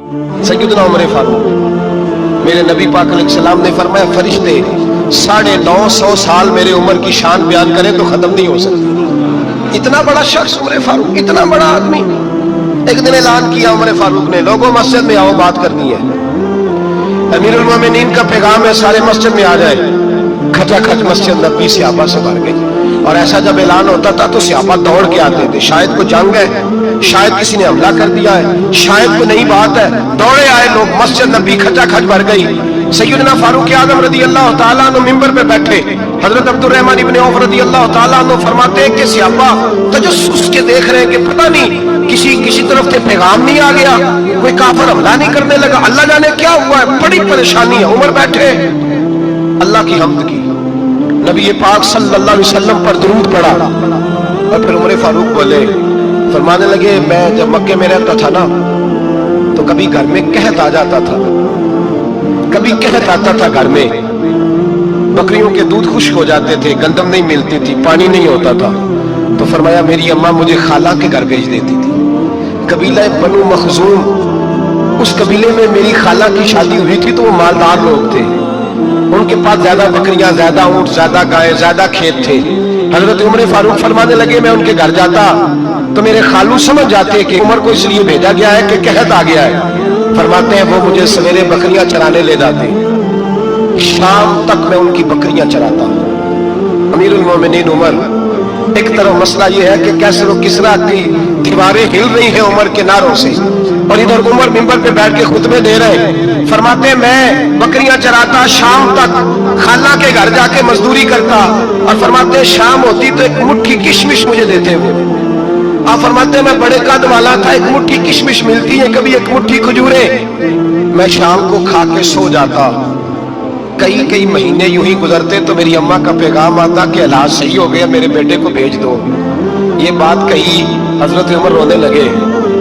सैयदना उमर फारूक, मेरे नबी पाक अलैहिस्सलाम ने फरमाया फरिश्ते 950 साल मेरे उम्र की शान बयान करें तो खत्म नहीं हो सकती। इतना बड़ा शख्स उमर फारूक, इतना बड़ा आदमी। एक दिन ऐलान किया उमर फारूक ने, लोगों मस्जिद में आओ, बात करनी है। अमीरुल मोमिनीन का पैगाम है, सारे मस्जिद में आ जाए। खचाखच मस्जिद नबी सहाबा से भर गई। और ऐसा जब ऐलान होता था तो सहाबा दौड़ के आते थे, शायद कोई जंग है, शायद किसी ने हमला कर दिया है, शायद कोई नई बात है। दौड़े आए लोग, मस्जिद नबी खचाखच भर गई। सैयदना फारूक आजम रदी अल्लाह तआला अन्हु मिंबर पे बैठे, हजरत अब्दुर्रहमान इब्न औफ रदी अल्लाह तआला अन्हु फरमाते हैं कि सहाबा तजस्सुस के देख रहे हैं कि पता नहीं किसी तरफ से पैगाम नहीं आ गया, कोई काफिर हमला नहीं करने लगा, अल्लाह जाने क्या हुआ है, बड़ी परेशानी है। उमर बैठे, अल्लाह की हम्द की, नबी पाक सल्लल्लाहु अलैहि वसल्लम पर दुरूद पढ़ा और फिर उमर फारूक बोले, फरमाने लगे, मैं जब मक्के में रहता था ना तो कभी घर में कहत आ जाता था, कभी कहत आता था घर में, बकरियों के दूध खुश्क हो जाते थे, गंदम नहीं मिलती थी, पानी नहीं होता था। तो फरमाया मेरी अम्मा मुझे खाला के घर भेज देती थी। कबीला बनु मखजूम, उस कबीले में मेरी खाला की शादी हुई थी तो वो मालदार लोग थे, उनके पास ज्यादा बकरियां, ज्यादा ऊंट, ज्यादा गाय, ज्यादा खेत थे। हजरत उमर फारूक फरमाने लगे, मैं उनके घर जाता तो मेरे खालू समझ जाते कि उमर को इसलिए भेजा गया है कि कहत आ गया है। फरमाते हैं वो मुझे सवेरे बकरियां चराने ले जाते, शाम तक मैं उनकी बकरियां चराता। अमीरुल मोमिनीन उमर, एक तरफ मसला यह है कि कैसे वो किसरा की दीवारें हिल रही हैं उमर के नारों से, और इधर उमर मिंबर पे बैठ के खुतबे दे रहे। फरमाते मैं बकरियां चराता, शाम तक खाला के घर जाके मजदूरी करता, और फरमाते शाम होती तो एक मुट्ठी किशमिश मुझे देते वो। आप फरमाते मैं बड़े कद वाला था, एक मुट्ठी किशमिश मिलती है, कभी एक मुट्ठी खजूरे, मैं शाम को खा के सो जाता। कई महीने यूं ही गुजरते तो मेरी अम्मा का पैगाम आता कि इलाज सही हो गया, मेरे बेटे को भेज दो। ये बात कही, हजरत उमर रोने लगे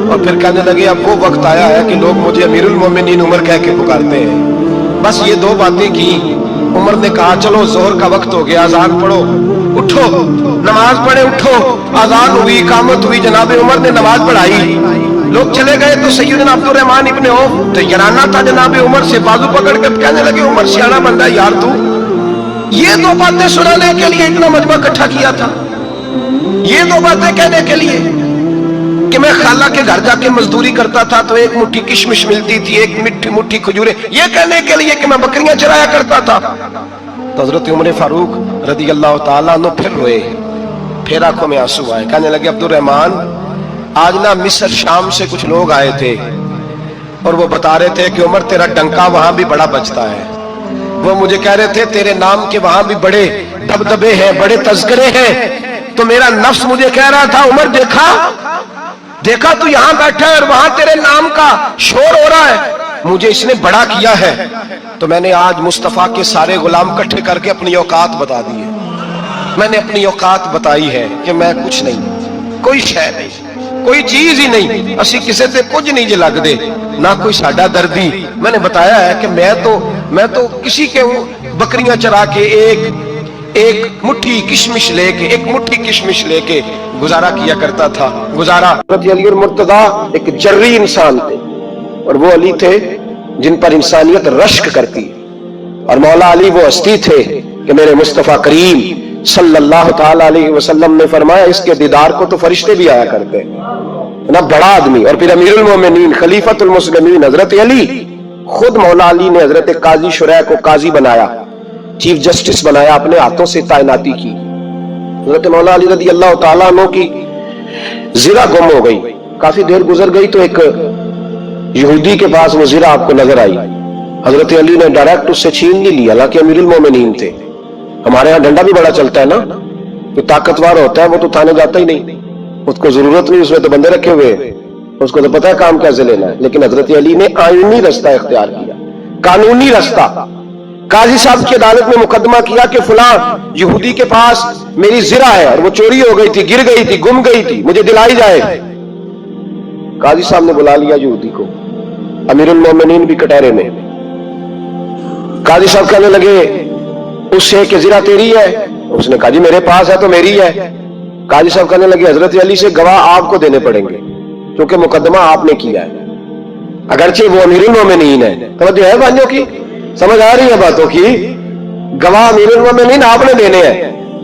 और फिर कहने लगे, अब वो वक्त आया है कि लोग मुझे अमीरुल मोमिनीन उमर कह के पुकारते हैं। बस ये दो बातें की। उमर ने कहा चलो जोहर का वक्त हो गया, अजान पढ़ो, उठो, नमाज पढ़े, उठो। अजान हुई, इकामत हुई, जनाब उमर ने नमाज पढ़ाई, लोग चले गए तो सैयदना अब्दुर्रहमान इब्न औफ तो यराना था जनाब उमर से, बाजू पकड़ कर कहने लगे, उमर सियाना बंदा यार तू, ये दो बातें सुनाने के लिए इतना मजमा इकट्ठा किया था, ये दो बातें कहने के लिए कि मैं खाला के घर जाके मजदूरी करता था तो एक मुट्ठी किशमिश मिलती थी, एक मुट्ठी खजूरे, ये कहने के लिए कि मैं बकरियां चराया करता था। तो हजरत उमर फारूक रदी अल्लाह तआला अन्हु फिर रोए, फिर आंखों में आंसू आए। कहने लगे, अब्दुर्रहमान आज ना मिस्र शाम से कुछ लोग आए थे और वो बता रहे थे कि उमर तेरा डंका वहां भी बड़ा बजता है। वो मुझे कह रहे थे तेरे नाम के वहां भी बड़े दबदबे हैं, बड़े तस्करे हैं। तो मेरा नफ्स मुझे कह रहा था, उमर देखा तू यहां बैठा है और वहां तेरे नाम का शोर हो रहा है, मुझे इसने बड़ा किया है। तो मैंने आज मुस्तफा के सारे गुलाम इकट्ठे करके अपनी औकात बता दी है। मैंने अपनी औकात बताई है कि मैं कुछ नहीं, कोई शय नहीं, कोई चीज ही नहीं, असी किसी से कुछ नहीं जे लगदे, ना कोई साडा दर्दी। मैंने बताया है कि मैं तो किसी के बकरियां चरा के एक मुट्ठी किशमिश लेके गुजारा किया करता था। गुजारा अली और मुर्तजा एक जर्री इंसान थे और वो अली थे जिन पर इंसानियत रश्क करती, और मौला अली वो हस्ती थे कि मेरे मुस्तफा करीम सल्लल्लाहु ताला अलैहि वसल्लम ने फरमाया इसके दीदार को तो फरिश्ते भी आया करते ना, बड़ा आदमी। और फिर अमीरुल मोमिनीन खलीफतुल मुस्लिमीन हजरत अली, खुद मौला अली ने हजरत काजी शुरै को काजी बनाया, चीफ जस्टिस बनाया, अपने हाथों से तैनाती की। हजरत मौला अली रदी अल्लाह तआला अन्हु की ज़िरा गुम हो गई, काफी देर गुजर गई तो एक यहूदी के पास वो ज़िरा आपको नजर आई। हजरत अली ने डायरेक्ट उससे छीन नहीं लिया, हालांकि अमीरुल मोमिनीन थे। हमारे यहाँ डंडा भी बड़ा चलता है ना, जो ताकतवर होता है वो तो थाने जाता ही नहीं, उसको जरूरत नहीं, उसमें तो बंदे रखे हुए, उसको तो पता है काम कैसे लेना है। लेकिन हजरत अली ने आईनी रास्ता इख्तियार किया, कानूनी रास्ता। काजी साहब की अदालत में मुकदमा किया कि फलां यहूदी के पास मेरी ज़िरा है और वो चोरी हो गई थी, गिर गई थी, गुम गई थी, मुझे दिलाई जाए। काजी साहब ने बुला लिया यहूदी को, अमीरुल मोमिनीन भी कटहरे में। काजी साहब कहने लगे उससे कि ज़िरा तेरी है? उसने कहा जी मेरे पास है तो मेरी है। काजी साहब कहने लगे हजरत अली से गवाह आपको देने पड़ेंगे क्योंकि मुकदमा आपने किया है। अगरचे वो अमीरुल मोमिनीन है। तो जो है भाइयों की समझ आ रही है बातों की। गवाह अमीरुल मोमिनीन आपने देने हैं,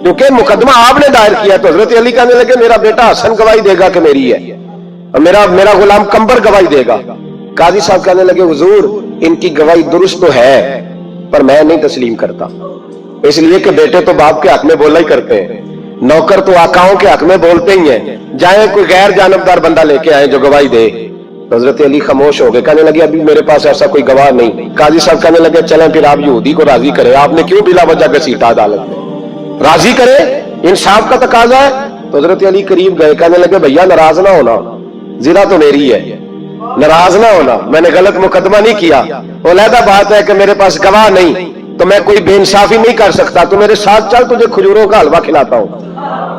क्योंकि मुकदमा आपने दायर किया। तो हजरत अली कहने लगे मेरा बेटा हसन गवाही देगा कि मेरी है, और मेरा गुलाम कंबर गवाही देगा। काजी साहब कहने लगे हुजूर इनकी गवाही दुरुस्त तो है, पर मैं नहीं तस्लीम करता, इसलिए कि बेटे तो बाप के हक में बोला ही करते हैं, नौकर तो आकाओं के हक में बोलते ही हैं, जाए कोई गैर जानबदार बंदा लेके आए जो गवाही दे। हजरत अली खामोश हो गए, कहने लगे अभी मेरे पास ऐसा कोई गवाह नहीं। काजी साहब कहने लगे चलें फिर आप यहूदी को राजी करें, आपने क्यों बिला वजह घसीटा अदालत में, राजी करें, इंसाफ का तकाजा है। तो हजरत अली करीब गए, कहने लगे भैया नाराज ना होना, जिरा तो मेरी है, नाराज ना होना, मैंने गलत मुकदमा नहीं किया। अलहदा बात है कि मेरे पास गवाह नहीं तो मैं कोई बेइंसाफी नहीं कर सकता, तो मेरे साथ चल, तुझे खजूरों का हलवा खिलाता हूं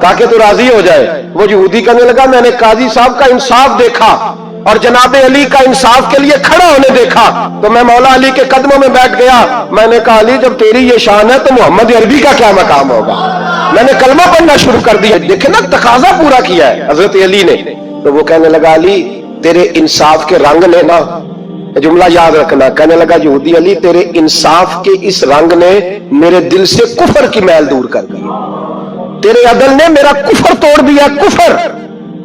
ताकि तू राजी हो जाए। वो यहूदी कहने लगा मैंने काजी साहब का इंसाफ देखा और जनाबे अली का इंसाफ के लिए खड़ा होने देखा, तो मैं मौला अली के कदमों में बैठ गया। मैंने कहा अली जब तेरी ये शान है तो मोहम्मद अरबी का क्या मकाम होगा। मैंने कलमा पढ़ना शुरू कर दिया। देखे ना तकाजा पूरा किया है हजरत अली ने। तो वो कहने लगा अली तेरे इंसाफ के रंग ने ना, जुमला याद रखना, कहने लगा यहूदी अली तेरे इंसाफ के इस रंग ने मेरे दिल से कुफर की मैल दूर कर दी, तेरे अदल ने मेरा कुफर तोड़ दिया, कुफर।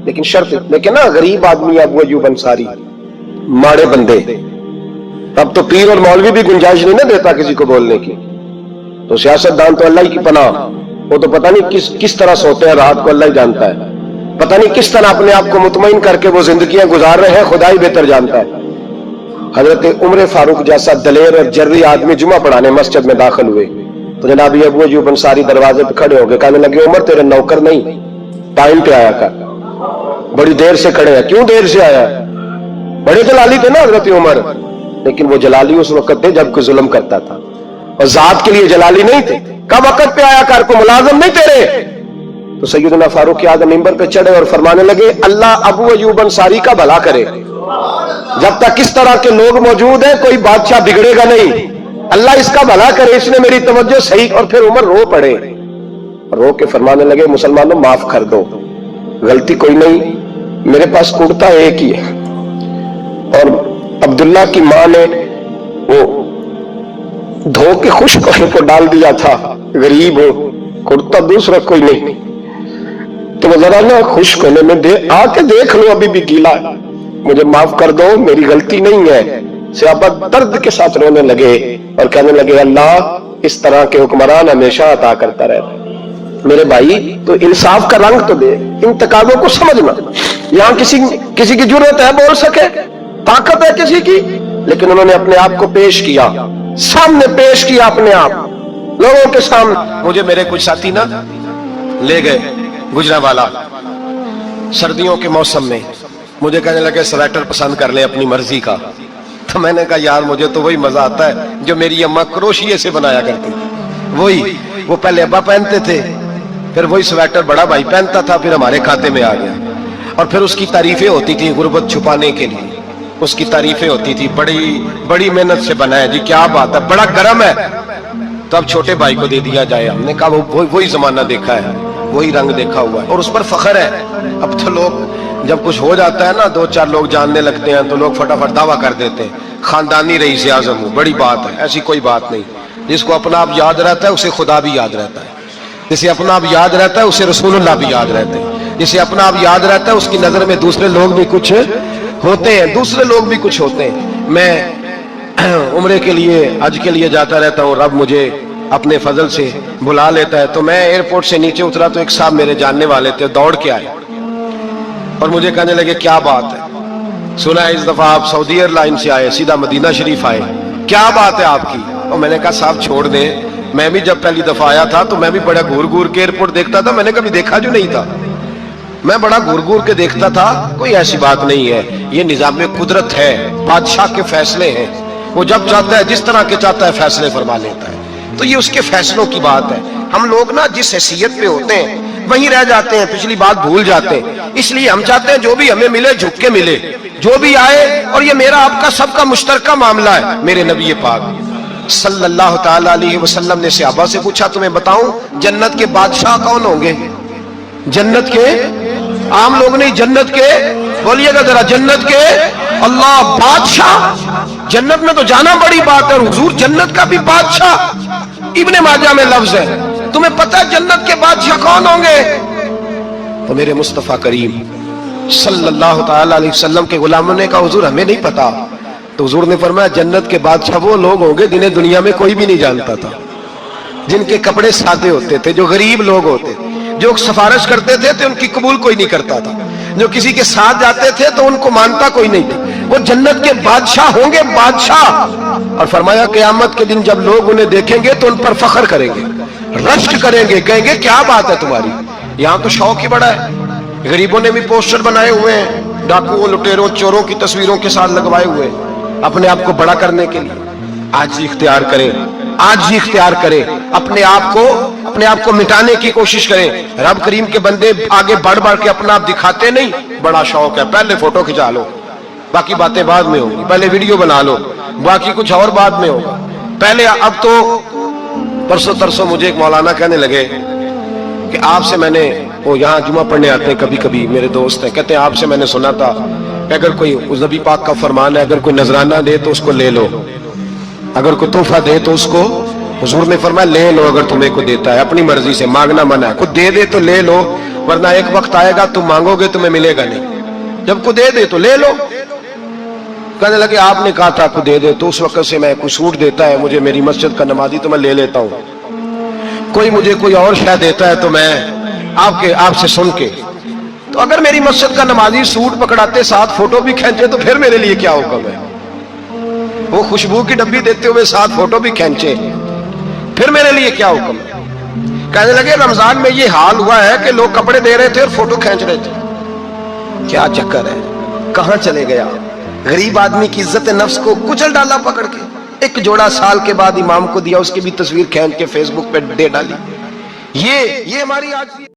लेकिन शर्त, लेकिन ना गरीब आदमी अबू अयूब अंसारी, माड़े बंदे, अब तो पीर और मौलवी भी गुंजाइश नहीं ना देता किसी को बोलने की। तो सियासतदान तो अल्लाह की पनाह, वो तो पता नहीं किस तरह सोते हैं रात को, अल्लाह ही जानता है, पता नहीं किस तरह अपने आप को मुतमईन करके वो जिंदगियां गुजार रहे हैं, खुदा ही बेहतर जानता है। हजरत उमर फारूक जैसा दलेर और जर्री आदमी जुमा पढ़ाने मस्जिद में दाखिल हुए तो जनाब अबू अयूब अंसारी दरवाजे पे खड़े हो गए, कहने लगे उमर तेरे नौकर नहीं, टाइम पे आया कर, बड़ी देर से खड़े हैं, क्यों देर से आया। बड़े जलाली थे ना हजरत उमर, लेकिन वो जलाली उस वक्त थे जब कोई जुल्म करता था, और जात के लिए जलाली नहीं थे। कब वक्त पे आया कर, को मुलाजम नहीं तेरे। तो सैयदना फारूक आज़म मिंबर पे चढ़े और फरमाने लगे अल्लाह अबू अयूब अंसारी का भला करे, जब तक इस तरह के लोग मौजूद हैं कोई बादशाह बिगड़ेगा नहीं, अल्लाह इसका भला करे, इसने मेरी तवज्जो सही। और फिर उमर रो पड़े, रो के फरमाने लगे मुसलमानों माफ कर दो, गलती कोई नहीं, मेरे पास कुर्ता एक ही है, और अब्दुल्ला की मां ने वो धो के खुश्क को डाल दिया था, गरीब हो, कुर्ता दूसरा कोई नहीं, तो जरा ना खुश्क होने में दे, आके देख लो अभी भी गीला है, मुझे माफ कर दो, मेरी गलती नहीं है। सहाबा दर्द के साथ रोने लगे और कहने लगे अल्लाह इस तरह के हुक्मरान हमेशा अता करता रहता। मेरे भाई तो इंसाफ का रंग तो दे, इन तकाजों को समझना। यहां किसी की जरूरत है बोल सके, ताकत है किसी की, लेकिन उन्होंने अपने आप को पेश किया, सामने पेश किया अपने आप लोगों के सामने। मुझे मेरे कुछ साथी ना ले गए गुजरांवाला सर्दियों के मौसम में, मुझे कहने लगे स्वेटर पसंद कर ले अपनी मर्जी का। तो मैंने कहा यार मुझे तो वही मजा आता है जो मेरी अम्मा क्रोशिये से बनाया करती थी, वही वो पहले अब्बा पहनते थे, फिर वही स्वेटर बड़ा भाई पहनता था, फिर हमारे खाते में आ गया। और फिर उसकी तारीफें होती थी गुर्बत छुपाने के लिए, उसकी तारीफें होती थी, बड़ी बड़ी मेहनत से बना है जी, क्या बात है, बड़ा गर्म है, तो अब छोटे भाई को दे दिया जाए। हमने कहा वही जमाना देखा है, वही रंग देखा हुआ है और उस पर फख्र है। अब तो लोग जब कुछ हो जाता है ना, दो चार लोग जानने लगते हैं तो लोग फटाफट दावा कर देते हैं खानदानी रईस आज़म हूं, बड़ी बात है। ऐसी कोई बात नहीं, जिसको अपना आप याद रहता है उसे खुदा भी याद रहता है, जिसे अपना आप याद रहता है उसे रसूलुल्लाह भी याद रहते हैं, जिसे अपना आप याद रहता है उसकी नजर में दूसरे लोग भी कुछ होते हैं, दूसरे लोग भी कुछ होते हैं। मैं उम्रे के लिए हज के लिए जाता रहता हूँ, रब मुझे अपने फजल से बुला लेता है। तो मैं एयरपोर्ट से नीचे उतरा तो एक साहब मेरे जानने वाले थे, दौड़ के आए और मुझे कहने लगे क्या बात है, सुना है इस दफा आप सऊदी एयरलाइन से आए, सीधा मदीना शरीफ आए, क्या बात है आपकी। और मैंने कहा साहब छोड़ दें, मैं भी जब पहली दफा आया था तो मैं भी बड़ा घूर घूर के एयरपोर्ट देखता था, मैंने कभी देखा जो नहीं था, मैं बड़ा घूर घूर के देखता था, कोई ऐसी बात नहीं है, ये निजाम कुदरत है, बादशाह के फैसले हैं, वो जब चाहता है जिस तरह के चाहता है फैसले फरमा लेता है, तो ये उसके फैसलों की बात है। हम लोग ना जिस हैसियत पे होते हैं वहीं रह जाते हैं, पिछली बात भूल जाते हैं, इसलिए हम चाहते हैं जो भी हमें मिले झुक के मिले, जो भी आए, और ये मेरा आपका सबका मुश्तरका मामला है। मेरे नबी पाक सल्लल्लाहु ताला अलैहि वसल्लम ने सहाबा से पूछा तुम्हें बताऊं जन्नत के बादशाह कौन होंगे? जन्नत के आम लोग नहीं, जन्नत के بولیے گا ذرا جنت کے اللہ بادشاہ، جنت میں تو جانا بڑی بات ہے، اور حضور جنت کا بھی بادشاہ، ابن ماجہ میں لفظ ہے، تمہیں پتہ جنت کے بادشاہ کون ہوں گے؟ تو میرے مصطفیٰ کریم صلی اللہ تعالی علیہ وسلم کے غلاموں نے کہا حضور ہمیں نہیں پتا، تو حضور نے فرمایا جنت کے بادشاہ وہ لوگ ہوں گے جنہیں دنیا میں کوئی بھی نہیں جانتا تھا، جن کے کپڑے سادے ہوتے تھے، جو غریب لوگ ہوتے، جو سفارش کرتے تھے تو ان کی قبول کوئی نہیں کرتا تھا، جو کسی کے ساتھ جاتے تھے تو ان کو مانتا کوئی نہیں تھا، وہ جنت کے بادشاہ ہوں گے، بادشاہ۔ اور فرمایا قیامت کے دن جب لوگ انہیں دیکھیں گے تو ان پر فخر کریں گے، رشک کریں گے، کہیں گے کیا بات ہے تمہاری، یہاں تو شوق ہی بڑا ہے۔ غریبوں نے بھی پوسٹر بنائے ہوئے ہیں، ڈاکوؤں، لٹیروں، چوروں کی تصویروں کے ساتھ لگوائے ہوئے، اپنے آپ کو بڑا کرنے کے لیے۔ آج ہی اختیار کریں، آج ہی اختیار کریں، اپنے آپ کو مٹانے کی کوشش کریں۔ رب کریم کے بندے آگے بڑھ بڑھ کے اپنا آپ دکھاتے نہیں، بڑا شوق ہے، پہلے فوٹو کھچا لو، باقی باتیں بعد میں ہوگی، پہلے ویڈیو بنا لو، باقی کچھ اور بعد میں ہوگا پہلے۔ اب تو پرسوں ترسوں مجھے ایک مولانا کہنے لگے کہ آپ سے میں نے، وہ یہاں جمعہ پڑھنے آتے ہیں کبھی کبھی، میرے دوست ہیں، کہتے ہیں آپ سے میں نے سنا تھا کہ اگر کوئی نبی پاک کا فرمان ہے، اگر کوئی نذرانہ دے تو اس کو لے لو، اگر کوئی تحفہ دے تو اس کو، حضور نے فرمایا لے لو، اگر تمہیں کو دیتا ہے اپنی مرضی سے، مانگنا منع ہے، کوئی دے دے تو لے لو، ورنہ ایک وقت آئے گا تم مانگو گے تمہیں ملے گا نہیں، جب کو دے دے تو لے لو۔ کہنے لگے آپ نے کہا تھا کو دے دے، تو اس وقت سے میں کوئی سوٹ دیتا ہے مجھے میری مسجد کا نمازی تو میں لے لیتا ہوں، کوئی مجھے کوئی اور شے دیتا ہے تو میں آپ سے سن کے، تو اگر میری مسجد کا نمازی سوٹ پکڑاتے ساتھ فوٹو بھی کھینچے تو پھر میرے لیے کیا حکم ہے، وہ خوشبو کی ڈبی دیتے ہوئے ساتھ فوٹو بھی کھینچے پھر میرے لیے کیا حکم ہے۔ کہنے لگے رمضان میں یہ حال ہوا ہے کہ لوگ کپڑے دے رہے تھے اور فوٹو کھینچ رہے تھے، کیا چکر ہے، کہاں چلے گیا؟ غریب آدمی کی عزت نفس کو کچل ڈالا پکڑ کے، ایک جوڑا سال کے بعد امام کو دیا، اس کی بھی تصویر کھینچ کے فیس بک پہ دے ڈالی۔ یہ ہماری آج